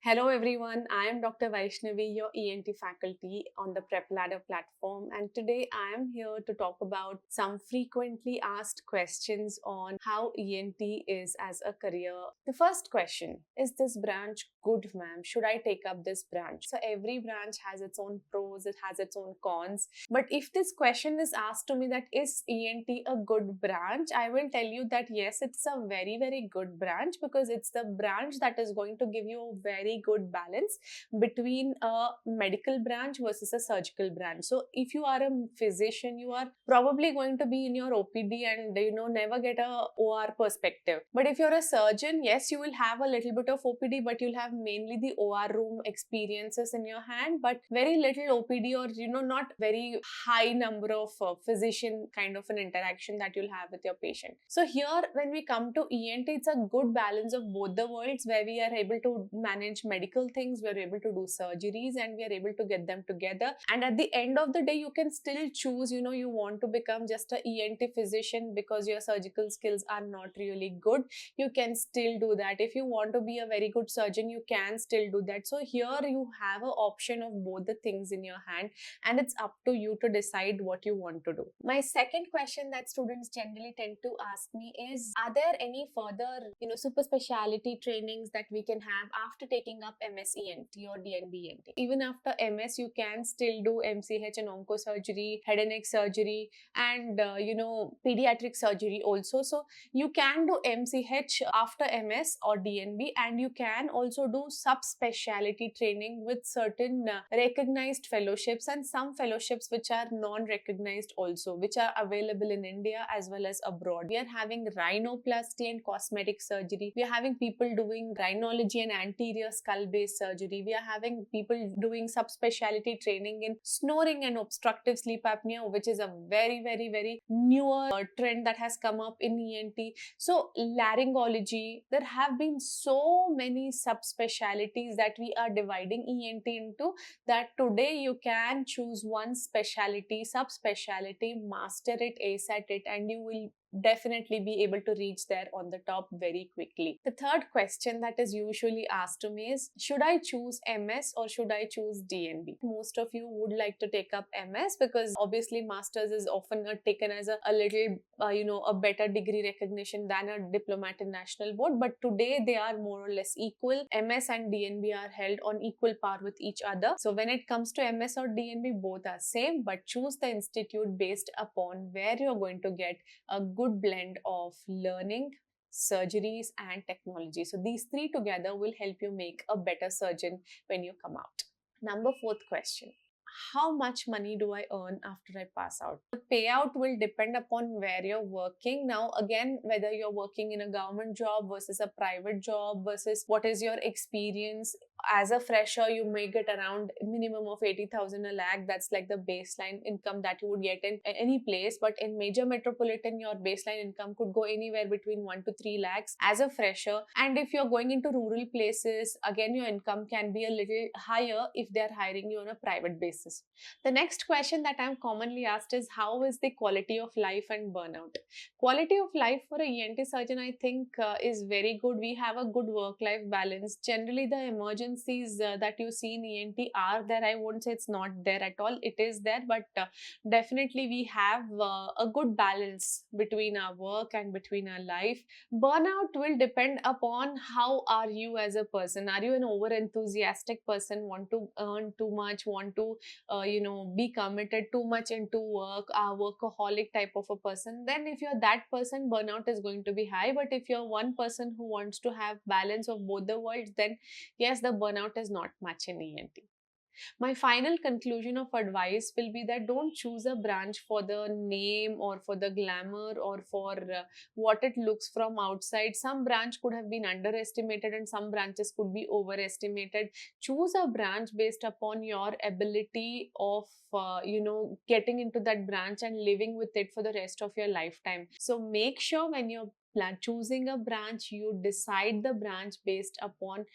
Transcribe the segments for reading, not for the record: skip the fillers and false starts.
Hello everyone, I am Dr. Vyshnavi, your ENT faculty on the PrepLadder platform, and today I am here to talk about some frequently asked questions on how ENT is as a career. The first question, is this branch good, ma'am? Should I take up this branch? So every branch has its own pros, it has its own cons. But if this question is asked to me that is ENT a good branch, I will tell you that yes, it's a very, very good branch because it's the branch that is going to give you a very good balance between a medical branch versus a surgical branch. So if you are a physician, you are probably going to be in your OPD and never get a OR perspective. But if you're a surgeon, yes, you will have a little bit of OPD, but you'll have mainly the OR room experiences in your hand, but very little OPD or not very high number of physician kind of an interaction that you'll have with your patient. So here when we come to ENT, it's a good balance of both the worlds where we are able to manage medical things, we are able to do surgeries, and we are able to get them together. And at the end of the day, you can still choose, you want to become just a ENT physician because your surgical skills are not really good. You can still do that. If you want to be a very good surgeon, you can still do that. So here you have an option of both the things in your hand, and it's up to you to decide what you want to do. My second question that students generally tend to ask me is, are there any further super specialty trainings that we can have after taking up MS-ENT or DNB-ENT? Even after MS, you can still do MCH and oncosurgery, head and neck surgery, and pediatric surgery also. So you can do MCH after MS or DNB, and you can also do subspecialty training with certain recognized fellowships and some fellowships which are non-recognized also, which are available in India as well as abroad. We are having rhinoplasty and cosmetic surgery. We are having people doing rhinology and anterior skull-based surgery. We are having people doing subspecialty training in snoring and obstructive sleep apnea, which is a very, very, very newer trend that has come up in ENT. So laryngology, there have been so many subspecialties that we are dividing ENT into, that today you can choose one specialty, subspecialty, master it, ACET it, and you will definitely be able to reach there on the top very quickly. The third question that is usually asked to me is, should I choose MS or should I choose DNB? Most of you would like to take up MS because obviously masters is often taken as a little a better degree recognition than a diplomat in national board, but today they are more or less equal. MS and DNB are held on equal par with each other. So when it comes to MS or DNB, both are same, but choose the institute based upon where you're going to get a good blend of learning, surgeries, and technology. So these three together will help you make a better surgeon when you come out. Number fourth question, how much money do I earn after I pass out? The payout will depend upon where you're working. Now, again, whether you're working in a government job versus a private job versus what is your experience. As a fresher, you may get around minimum of 80,000 a lakh. That's like the baseline income that you would get in any place. But in major metropolitan, your baseline income could go anywhere between 1 to 3 lakhs as a fresher. And if you're going into rural places, again, your income can be a little higher if they're hiring you on a private basis. The next question that I'm commonly asked is, how is the quality of life and burnout? Quality of life for a ENT surgeon, I think, is very good. We have a good work-life balance. Generally, the emergencies that you see in ENT are there. I won't say it's not there at all. It is there, but definitely we have a good balance between our work and between our life. Burnout will depend upon how are you as a person. Are you an over-enthusiastic person, want to earn too much, want to be committed too much into work, a workaholic type of a person? Then if you're that person, burnout is going to be high. But if you're one person who wants to have balance of both the worlds, then yes, the burnout is not much in ENT. My final conclusion of advice will be that don't choose a branch for the name or for the glamour or for what it looks from outside. Some branch could have been underestimated and some branches could be overestimated. Choose a branch based upon your ability of getting into that branch and living with it for the rest of your lifetime. So make sure when you're choosing a branch, you decide the branch based upon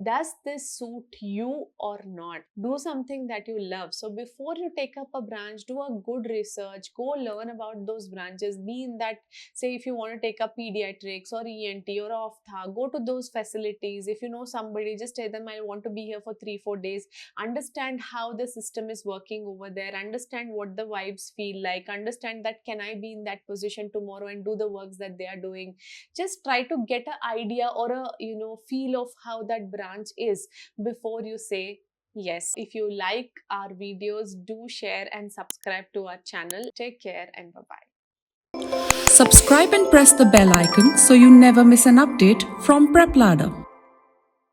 does this suit you or not? Do something that you love. So before you take up a branch, do a good research, go learn about those branches. Be in that, say if you want to take up pediatrics or ENT or ophtha, go to those facilities. If you know somebody, just tell them I want to be here for 3-4 days. Understand how the system is working over there, understand what the vibes feel like, understand that can I be in that position tomorrow and do the works that they are doing. Just try to get an idea or a feel of how that branch is before you say yes. If you like our videos, do share and subscribe to our channel. Take care and bye bye. Subscribe and press the bell icon so you never miss an update from PrepLadder.